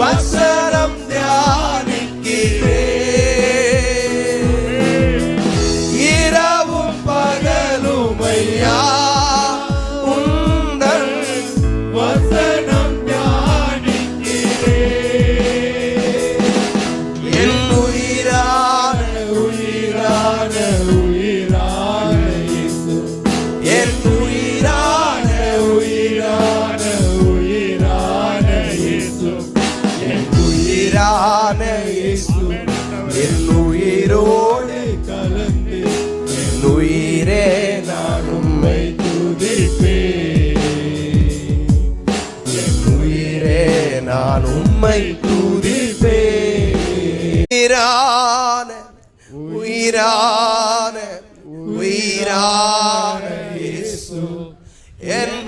வசனம் தியானிக்கிறேன். இரவும் பகலும் ஐயா உந்தன் வசனம் தியானிக்கிறேன். என் உயிரான உயிரான உயிரான இயேசு, என் உயிரான உயிரான உயிரான இயேசு, என் உயிரான இயேசு, என் உயிரோடு கலந்து என் உயிரே நான் உம்மை துதிப்பேன். என் உயிரே நான் உம்மை துதிப்பேன். உயிரான உயிரான உயிரான இயேசு, என்